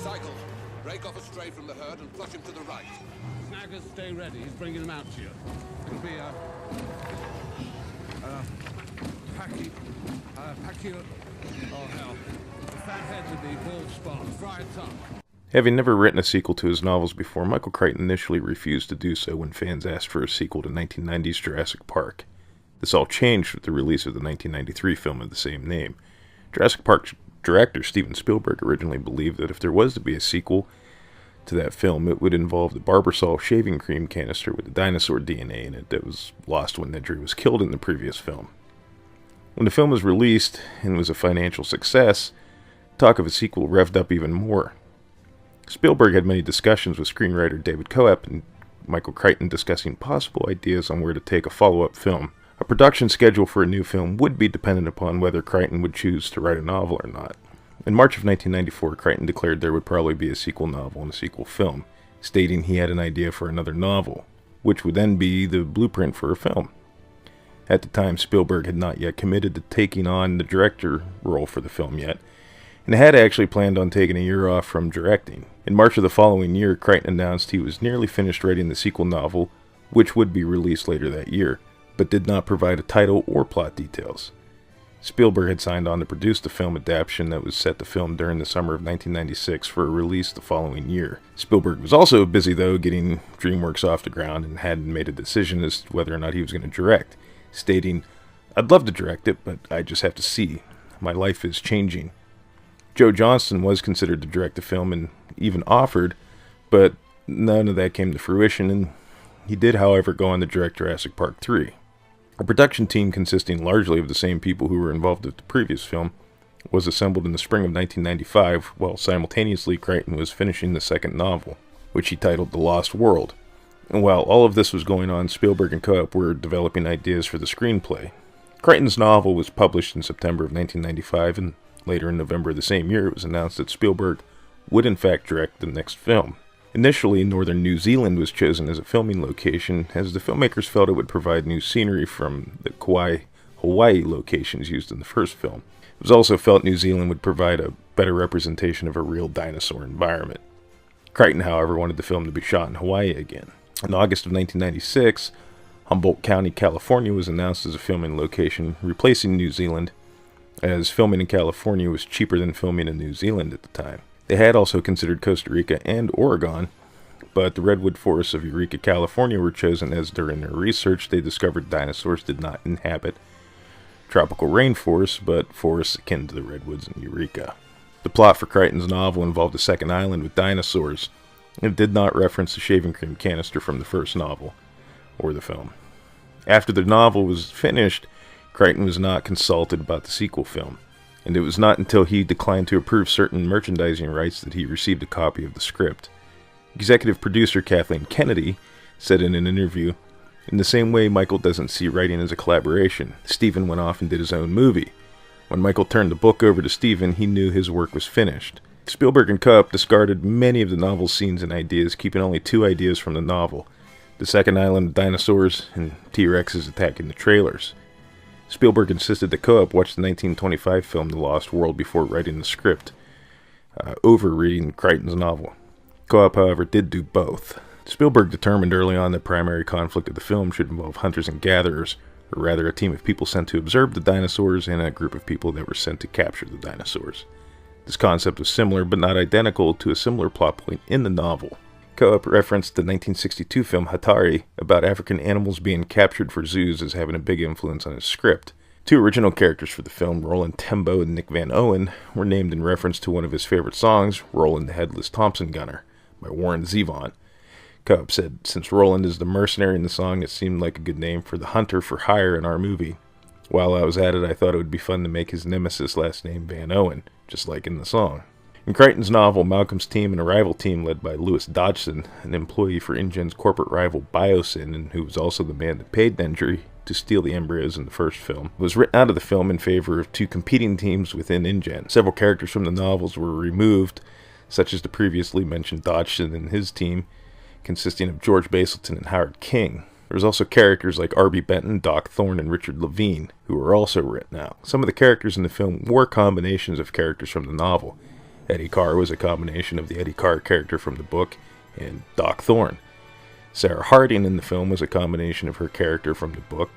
Cycle. Break off a stray from the herd and flush him to the right. Snaggers, stay ready. He's bringing them out to you. It'll be Packy. Oh, hell. The fat head with the bald spot. Fry it up. Having never written a sequel to his novels before, Michael Critchon initially refused to do so when fans asked for a sequel to 1990's Jurassic Park. This all changed with the release of the 1993 film of the same name. Jurassic Park's director Steven Spielberg originally believed that if there was to be a sequel to that film, it would involve the Barbasol shaving cream canister with the dinosaur DNA in it that was lost when Nedry was killed in the previous film. When the film was released and was a financial success, talk of a sequel revved up even more. Spielberg had many discussions with screenwriter David Coep and Michael Critchon discussing possible ideas on where to take a follow-up film. A production schedule for a new film would be dependent upon whether Critchon would choose to write a novel or not. In March of 1994, Critchon declared there would probably be a sequel novel and a sequel film, stating he had an idea for another novel, which would then be the blueprint for a film. At the time, Spielberg had not yet committed to taking on the director role for the film yet, and had actually planned on taking a year off from directing. In March of the following year, Critchon announced he was nearly finished writing the sequel novel, which would be released later that year, but did not provide a title or plot details. Spielberg had signed on to produce the film adaptation that was set to film during the summer of 1996 for a release the following year. Spielberg was also busy, though, getting DreamWorks off the ground and hadn't made a decision as to whether or not he was going to direct, stating, "I'd love to direct it, but I just have to see. My life is changing." Joe Johnston was considered to direct the film and even offered, but none of that came to fruition, and he did, however, go on to direct Jurassic Park 3. A production team consisting largely of the same people who were involved with the previous film was assembled in the spring of 1995, while simultaneously Critchon was finishing the second novel, which he titled The Lost World. And while all of this was going on, Spielberg and Coep were developing ideas for the screenplay. Crichton's novel was published in September of 1995, and later in November of the same year, it was announced that Spielberg would in fact direct the next film. Initially, northern New Zealand was chosen as a filming location, as the filmmakers felt it would provide new scenery from the Kauai, Hawaii locations used in the first film. It was also felt New Zealand would provide a better representation of a real dinosaur environment. Critchon, however, wanted the film to be shot in Hawaii again. In August of 1996, Humboldt County, California was announced as a filming location, replacing New Zealand, as filming in California was cheaper than filming in New Zealand at the time. They had also considered Costa Rica and Oregon, but the redwood forests of Eureka, California were chosen as during their research they discovered dinosaurs did not inhabit tropical rainforests, but forests akin to the redwoods in Eureka. The plot for Crichton's novel involved a second island with dinosaurs, and it did not reference the shaving cream canister from the first novel, or the film. After the novel was finished, Critchon was not consulted about the sequel film, and it was not until he declined to approve certain merchandising rights that he received a copy of the script. Executive producer Kathleen Kennedy said in an interview, "In the same way Michael doesn't see writing as a collaboration, Steven went off and did his own movie. When Michael turned the book over to Steven, he knew his work was finished." Spielberg and Coep discarded many of the novel's scenes and ideas, keeping only two ideas from the novel: the second island of dinosaurs and T-Rexes attacking the trailers. Spielberg insisted that Coep watch the 1925 film The Lost World before writing the script, over reading Crichton's novel. Coep, however, did do both. Spielberg determined early on the primary conflict of the film should involve hunters and gatherers, or rather a team of people sent to observe the dinosaurs and a group of people that were sent to capture the dinosaurs. This concept was similar, but not identical, to a similar plot point in the novel. Coep referenced the 1962 film Hatari about African animals being captured for zoos as having a big influence on his script. Two original characters for the film, Roland Tembo and Nick Van Owen, were named in reference to one of his favorite songs, Roland the Headless Thompson Gunner, by Warren Zevon. Coep said, "Since Roland is the mercenary in the song, it seemed like a good name for the hunter for hire in our movie. While I was at it, I thought it would be fun to make his nemesis last name Van Owen, just like in the song." In Crichton's novel, Malcolm's team and a rival team led by Louis Dodgson, an employee for InGen's corporate rival Biosyn, and who was also the man that paid Nedry to steal the embryos in the first film, was written out of the film in favor of two competing teams within InGen. Several characters from the novels were removed, such as the previously mentioned Dodgson and his team, consisting of George Basilton and Howard King. There was also characters like R.B. Benton, Doc Thorne, and Richard Levine, who were also written out. Some of the characters in the film were combinations of characters from the novel, Eddie Carr was a combination of the Eddie Carr character from the book and Doc Thorne. Sarah Harding in the film was a combination of her character from the book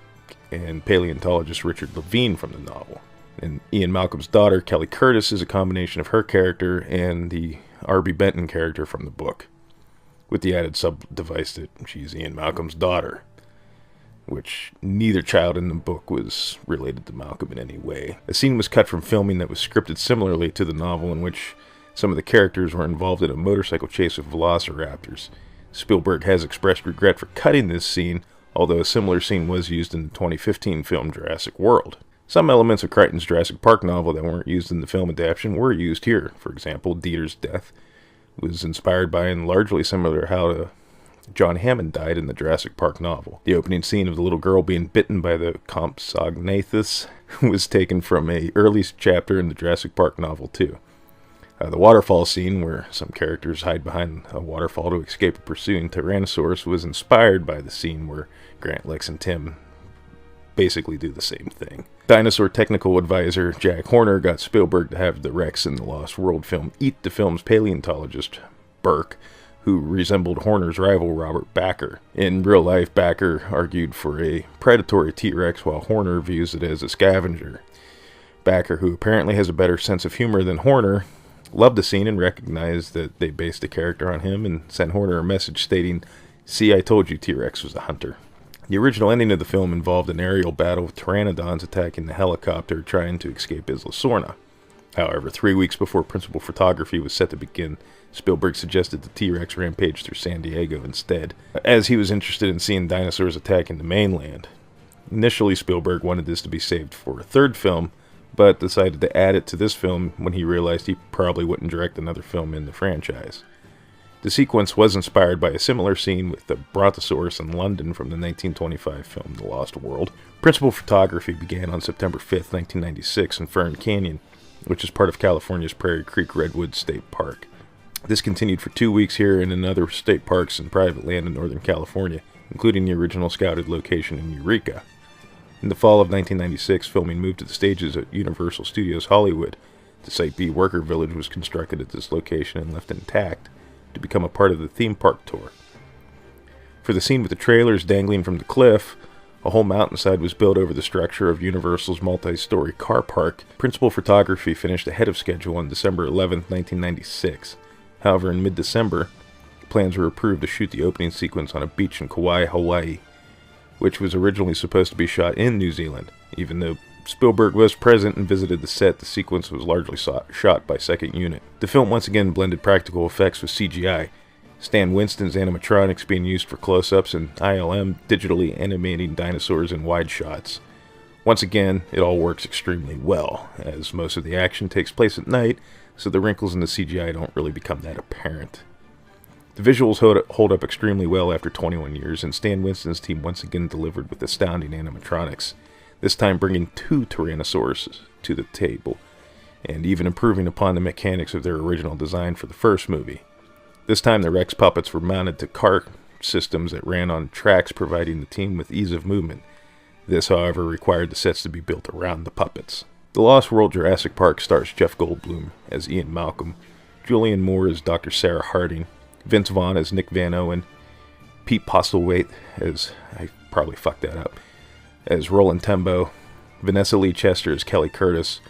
and paleontologist Richard Levine from the novel. And Ian Malcolm's daughter, Kelly Curtis, is a combination of her character and the R.B. Benton character from the book, with the added sub-device that she's Ian Malcolm's daughter, which neither child in the book was related to Malcolm in any way. A scene was cut from filming that was scripted similarly to the novel, in which some of the characters were involved in a motorcycle chase with velociraptors. Spielberg has expressed regret for cutting this scene, although a similar scene was used in the 2015 film Jurassic World. Some elements of Crichton's Jurassic Park novel that weren't used in the film adaptation were used here. For example, Dieter's death was inspired by and largely similar to how John Hammond died in the Jurassic Park novel. The opening scene of the little girl being bitten by the Compsognathus was taken from an early chapter in the Jurassic Park novel too. The waterfall scene, where some characters hide behind a waterfall to escape a pursuing Tyrannosaurus, was inspired by the scene where Grant, Lex, and Tim basically do the same thing. Dinosaur technical advisor Jack Horner got Spielberg to have the Rex in the Lost World film eat the film's paleontologist, Burke, who resembled Horner's rival Robert Backer. In real life, Backer argued for a predatory T-Rex, while Horner views it as a scavenger. Backer, who apparently has a better sense of humor than Horner, loved the scene and recognized that they based the character on him and sent Horner a message stating, "See, I told you T-Rex was a hunter." The original ending of the film involved an aerial battle with pteranodons attacking the helicopter trying to escape Isla Sorna. However, 3 weeks before principal photography was set to begin, Spielberg suggested the T-Rex rampage through San Diego instead, as he was interested in seeing dinosaurs attacking the mainland. Initially, Spielberg wanted this to be saved for a third film, but decided to add it to this film when he realized he probably wouldn't direct another film in the franchise. The sequence was inspired by a similar scene with the Brontosaurus in London from the 1925 film The Lost World. Principal photography began on September 5, 1996 in Fern Canyon, which is part of California's Prairie Creek Redwood State Park. This continued for 2 weeks here and in other state parks and private land in Northern California, including the original scouted location in Eureka. In the fall of 1996, filming moved to the stages at Universal Studios Hollywood. The Site B Worker Village was constructed at this location and left intact to become a part of the theme park tour. For the scene with the trailers dangling from the cliff, a whole mountainside was built over the structure of Universal's multi-story car park. Principal photography finished ahead of schedule on December 11, 1996. However, in mid-December, plans were approved to shoot the opening sequence on a beach in Kauai, Hawaii, which was originally supposed to be shot in New Zealand. Even though Spielberg was present and visited the set, the sequence was largely shot by second unit. The film once again blended practical effects with CGI, Stan Winston's animatronics being used for close-ups and ILM digitally animating dinosaurs in wide shots. Once again, it all works extremely well, as most of the action takes place at night, so the wrinkles in the CGI don't really become that apparent. The visuals hold up extremely well after 21 years, and Stan Winston's team once again delivered with astounding animatronics, this time bringing 2 Tyrannosaurs to the table, and even improving upon the mechanics of their original design for the first movie. This time the Rex puppets were mounted to car systems that ran on tracks, providing the team with ease of movement. This, however, required the sets to be built around the puppets. The Lost World Jurassic Park stars Jeff Goldblum as Ian Malcolm, Julianne Moore as Dr. Sarah Harding, Vince Vaughn as Nick Van Owen, Pete Postlethwaite as, I probably fucked that up, as Roland Tembo, Vanessa Lee Chester as Kelly Curtis,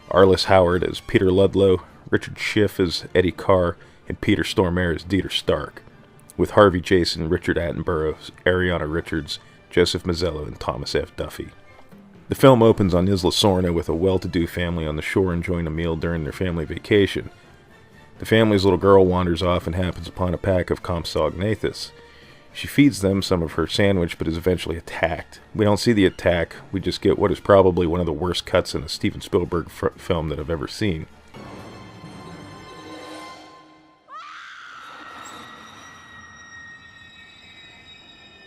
Arliss Howard as Peter Ludlow, Richard Schiff as Eddie Carr, and Peter Stormare as Dieter Stark, with Harvey Jason, Richard Attenborough, Ariana Richards, Joseph Mazzello, and Thomas F. Duffy. The film opens on Isla Sorna with a well-to-do family on the shore enjoying a meal during their family vacation. The family's little girl wanders off and happens upon a pack of Compsognathus. She feeds them some of her sandwich, but is eventually attacked. We don't see the attack, we just get what is probably one of the worst cuts in a Steven Spielberg film that I've ever seen.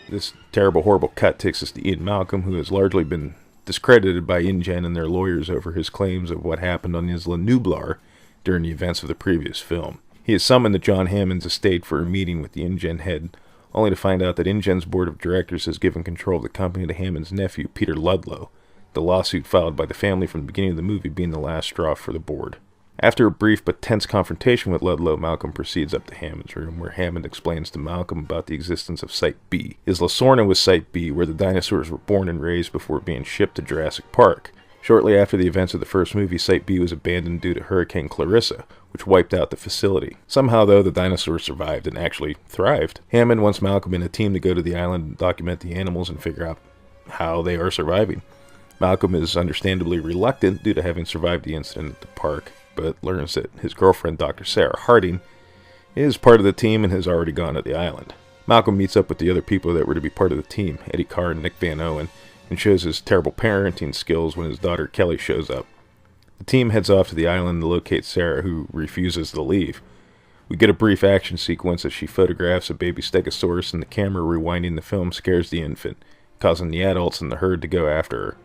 This terrible, horrible cut takes us to Ian Malcolm, who has largely been discredited by InGen and their lawyers over his claims of what happened on Isla Nublar during the events of the previous film. He is summoned to John Hammond's estate for a meeting with the InGen head, only to find out that InGen's board of directors has given control of the company to Hammond's nephew, Peter Ludlow, the lawsuit filed by the family from the beginning of the movie being the last straw for the board. After a brief but tense confrontation with Ludlow, Malcolm proceeds up to Hammond's room, where Hammond explains to Malcolm about the existence of Site B. Is La Sorna was Site B, where the dinosaurs were born and raised before being shipped to Jurassic Park. Shortly after the events of the first movie, Site B was abandoned due to Hurricane Clarissa, which wiped out the facility. Somehow, though, the dinosaurs survived and actually thrived. Hammond wants Malcolm and a team to go to the island and document the animals and figure out how they are surviving. Malcolm is understandably reluctant due to having survived the incident at the park, but learns that his girlfriend, Dr. Sarah Harding, is part of the team and has already gone to the island. Malcolm meets up with the other people that were to be part of the team, Eddie Carr and Nick Van Owen, and shows his terrible parenting skills when his daughter Kelly shows up. The team heads off to the island to locate Sarah, who refuses to leave. We get a brief action sequence as she photographs a baby stegosaurus, and the camera rewinding the film scares the infant, causing the adults in the herd to go after her.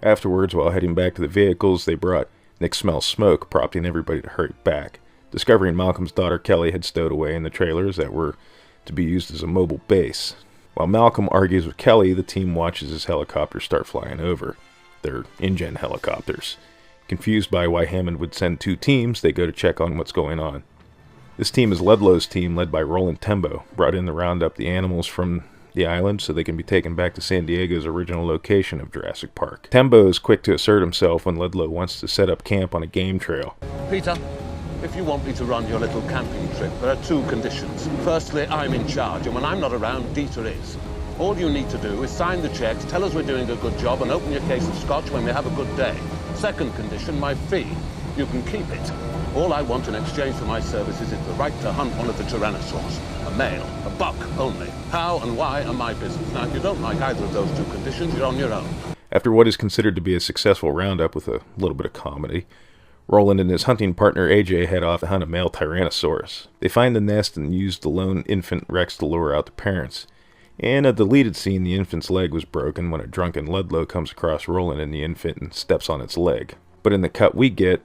Afterwards, while heading back to the vehicles, they brought Nick Smells Smoke, prompting everybody to hurry back. Discovering Malcolm's daughter Kelly had stowed away in the trailers that were to be used as a mobile base. While Malcolm argues with Kelly, the team watches his helicopters start flying over. They're InGen helicopters. Confused by why Hammond would send two teams, they go to check on what's going on. This team is Ludlow's team, led by Roland Tembo, brought in to round up the animals from the island so they can be taken back to San Diego's original location of Jurassic Park. Tembo is quick to assert himself when Ludlow wants to set up camp on a game trail. Peter, if you want me to run your little camping trip, there are two conditions. Firstly, I'm in charge, and when I'm not around, Dieter is. All you need to do is sign the checks, tell us we're doing a good job, and open your case of scotch when we have a good day. Second condition, my fee. You can keep it. All I want in exchange for my services is the right to hunt one of the tyrannosaurs. A male, a buck only. How and why are my business. Now, if you don't like either of those two conditions, you're on your own. After what is considered to be a successful roundup with a little bit of comedy, Roland and his hunting partner AJ head off to hunt a male Tyrannosaurus. They find the nest and use the lone infant Rex to lure out the parents. In a deleted scene, the infant's leg was broken when a drunken Ludlow comes across Roland and the infant and steps on its leg. But in the cut we get,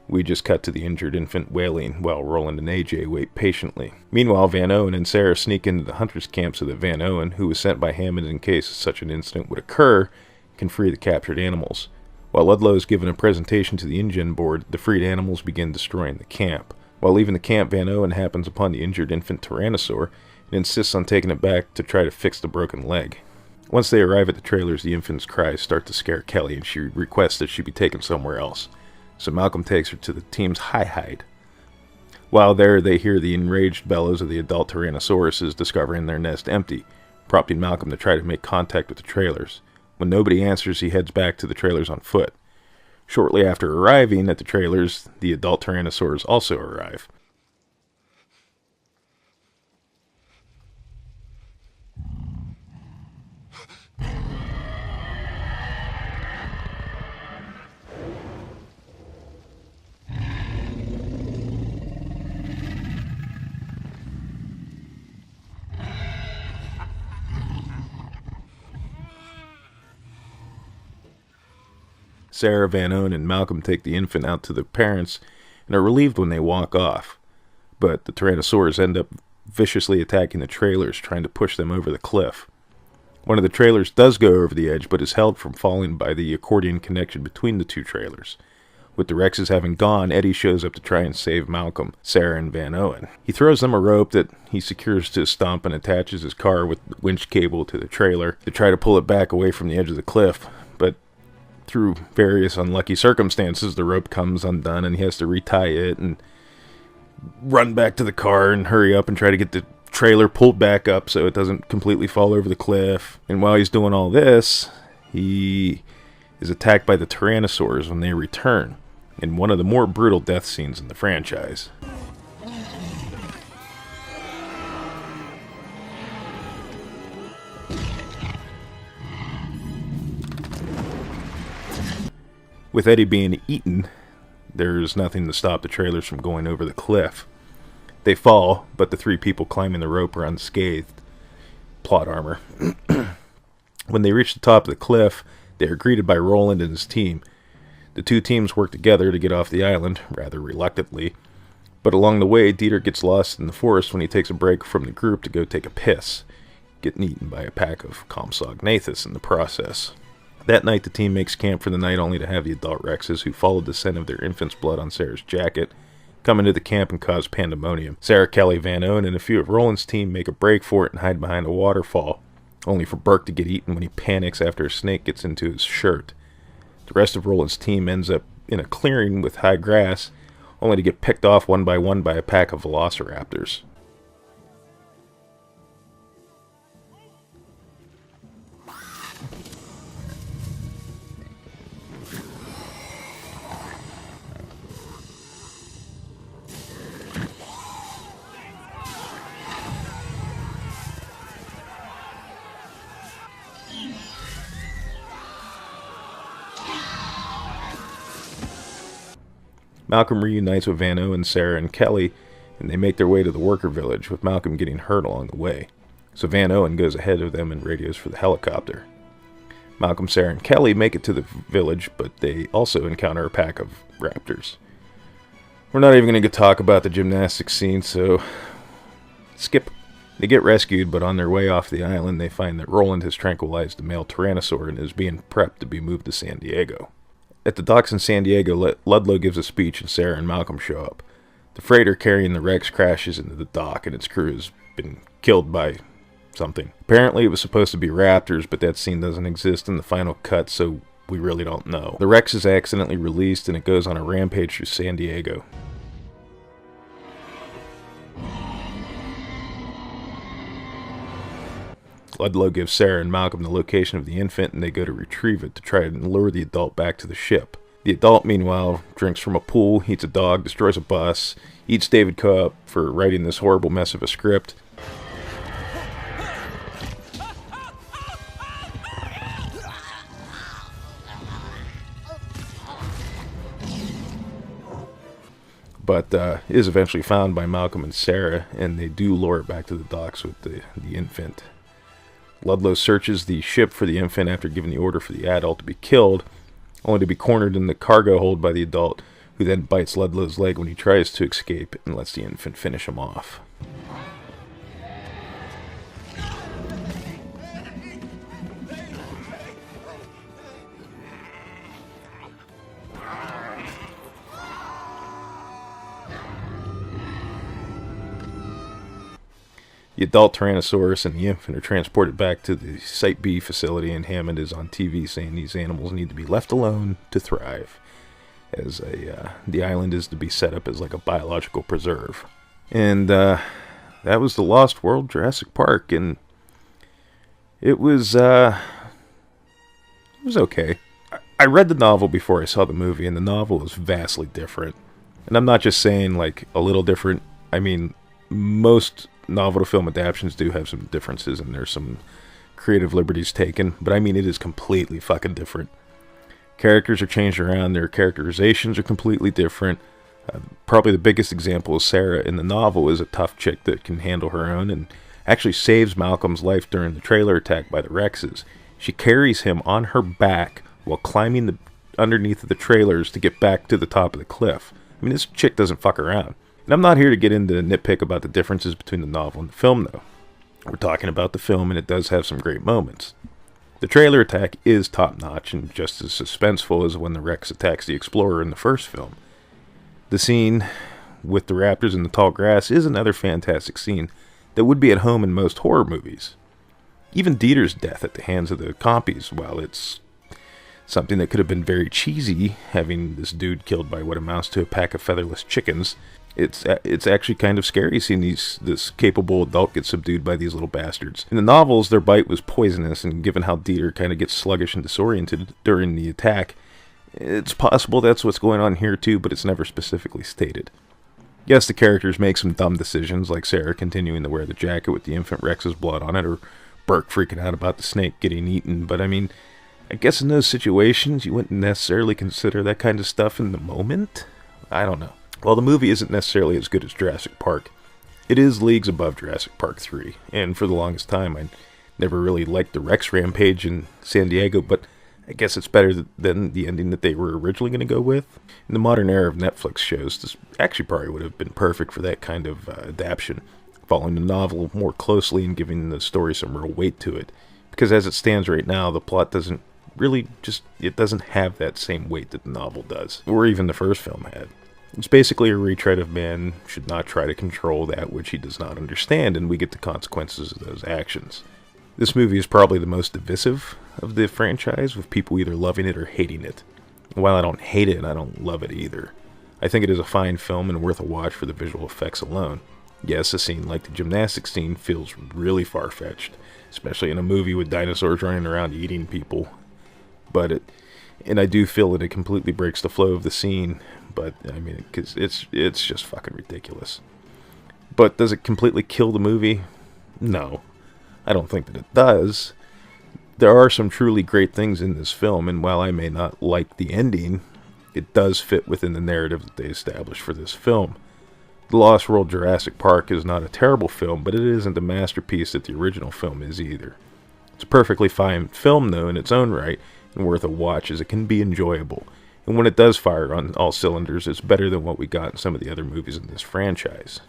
we just cut to the injured infant wailing while Roland and AJ wait patiently. Meanwhile, Van Owen and Sarah sneak into the hunters' camp so that Van Owen, who was sent by Hammond in case such an incident would occur, can free the captured animals. While Ludlow is given a presentation to the InGen board, the freed animals begin destroying the camp. While leaving the camp, Van Owen happens upon the injured infant Tyrannosaur and insists on taking it back to try to fix the broken leg. Once they arrive at the trailers, the infant's cries start to scare Kelly, and she requests that she be taken somewhere else. So Malcolm takes her to the team's hide. While there, they hear the enraged bellows of the adult Tyrannosauruses discovering their nest empty, prompting Malcolm to try to make contact with the trailers. When nobody answers, he heads back to the trailers on foot. Shortly after arriving at the trailers, the adult Tyrannosaurs also arrive. Sarah, Van Owen, and Malcolm take the infant out to the parents and are relieved when they walk off. But the Tyrannosaurs end up viciously attacking the trailers, trying to push them over the cliff. One of the trailers does go over the edge, but is held from falling by the accordion connection between the two trailers. With the Rexes having gone, Eddie shows up to try and save Malcolm, Sarah, and Van Owen. He throws them a rope that he secures to his stump and attaches his car with the winch cable to the trailer to try to pull it back away from the edge of the cliff, but through various unlucky circumstances, the rope comes undone and he has to retie it and run back to the car and hurry up and try to get the trailer pulled back up so it doesn't completely fall over the cliff. And while he's doing all this, he is attacked by the Tyrannosaurs when they return, in one of the more brutal death scenes in the franchise. With Eddie being eaten, there's nothing to stop the trailers from going over the cliff. They fall, but the three people climbing the rope are unscathed. Plot armor. When they reach the top of the cliff, They are greeted by Roland and his team. The two teams work together to get off the island, rather reluctantly, but along the way, Dieter gets lost in the forest when he takes a break from the group to go take a piss, getting eaten by a pack of Compsognathus in the process. That night, the team makes camp for the night only to have the adult Rexes, who followed the scent of their infant's blood on Sarah's jacket, come into the camp and cause pandemonium. Sarah, Kelly, Van Owen, and a few of Roland's team make a break for it and hide behind a waterfall, only for Burke to get eaten when he panics after a snake gets into his shirt. The rest of Roland's team ends up in a clearing with high grass, only to get picked off one by a pack of velociraptors. Malcolm reunites with Van Owen, Sarah, and Kelly, and they make their way to the worker village, with Malcolm getting hurt along the way. So Van Owen goes ahead of them and radios for the helicopter. Malcolm, Sarah, and Kelly make it to the village, but they also encounter a pack of raptors. We're not even going to talk about the gymnastics scene, so skip. They get rescued, but on their way off the island, they find that Roland has tranquilized the male tyrannosaur and is being prepped to be moved to San Diego. At the docks in San Diego, Ludlow gives a speech and Sarah and Malcolm show up. The freighter carrying the Rex crashes into the dock and its crew has been killed by something. Apparently it was supposed to be raptors, but that scene doesn't exist in the final cut, so we really don't know. The Rex is accidentally released and it goes on a rampage through San Diego. Ludlow gives Sarah and Malcolm the location of the infant, and they go to retrieve it to try and lure the adult back to the ship. The adult, meanwhile, drinks from a pool, eats a dog, destroys a bus, eats David Coe up for writing this horrible mess of a script. But is eventually found by Malcolm and Sarah, and they do lure it back to the docks with the infant. Ludlow searches the ship for the infant after giving the order for the adult to be killed, only to be cornered in the cargo hold by the adult, who then bites Ludlow's leg when he tries to escape and lets the infant finish him off. The adult Tyrannosaurus and the infant are transported back to the Site B facility, and Hammond is on TV saying these animals need to be left alone to thrive, as the island is to be set up as like a biological preserve. And that was The Lost World Jurassic Park, and it was okay. I read the novel before I saw the movie, and the novel is vastly different. And I'm not just saying like a little different. I mean, most novel to film adaptations do have some differences, and there's some creative liberties taken, but I mean it is completely fucking different. Characters are changed around, their characterizations are completely different. Probably the biggest example is Sarah in the novel is a tough chick that can handle her own and actually saves Malcolm's life during the trailer attack by the Rexes. She carries him on her back while climbing underneath of the trailers to get back to the top of the cliff. I mean, this chick doesn't fuck around. And I'm not here to get into nitpick about the differences between the novel and the film, though. We're talking about the film, and it does have some great moments. The trailer attack is top-notch and just as suspenseful as when the Rex attacks the Explorer in the first film. The scene with the raptors in the tall grass is another fantastic scene that would be at home in most horror movies. Even Dieter's death at the hands of the compies, while it's something that could have been very cheesy, having this dude killed by what amounts to a pack of featherless chickens, it's actually kind of scary seeing this capable adult get subdued by these little bastards. In the novels, their bite was poisonous, and given how Dieter kind of gets sluggish and disoriented during the attack, it's possible that's what's going on here too, but it's never specifically stated. Yes, the characters make some dumb decisions, like Sarah continuing to wear the jacket with the infant Rex's blood on it, or Burke freaking out about the snake getting eaten, but I mean, I guess in those situations, you wouldn't necessarily consider that kind of stuff in the moment? I don't know. While the movie isn't necessarily as good as Jurassic Park, it is leagues above Jurassic Park 3, and for the longest time I never really liked the Rex Rampage in San Diego, but I guess it's better than the ending that they were originally going to go with. In the modern era of Netflix shows, this actually probably would have been perfect for that kind of adaptation, following the novel more closely and giving the story some real weight to it. Because as it stands right now, the plot doesn't really it doesn't have that same weight that the novel does, or even the first film had. It's basically a retread of man should not try to control that which he does not understand, and we get the consequences of those actions. This movie is probably the most divisive of the franchise, with people either loving it or hating it. While I don't hate it, I don't love it either. I think it is a fine film and worth a watch for the visual effects alone. Yes, a scene like the gymnastics scene feels really far-fetched, especially in a movie with dinosaurs running around eating people. And I do feel that it completely breaks the flow of the scene, but I mean, because it's just fucking ridiculous. But does it completely kill the movie? No, I don't think that it does. There are some truly great things in this film, and while I may not like the ending, it does fit within the narrative that they established for this film. The Lost World Jurassic Park is not a terrible film, but it isn't the masterpiece that the original film is either. It's a perfectly fine film, though, in its own right, and worth a watch as it can be enjoyable. And when it does fire on all cylinders, it's better than what we got in some of the other movies in this franchise.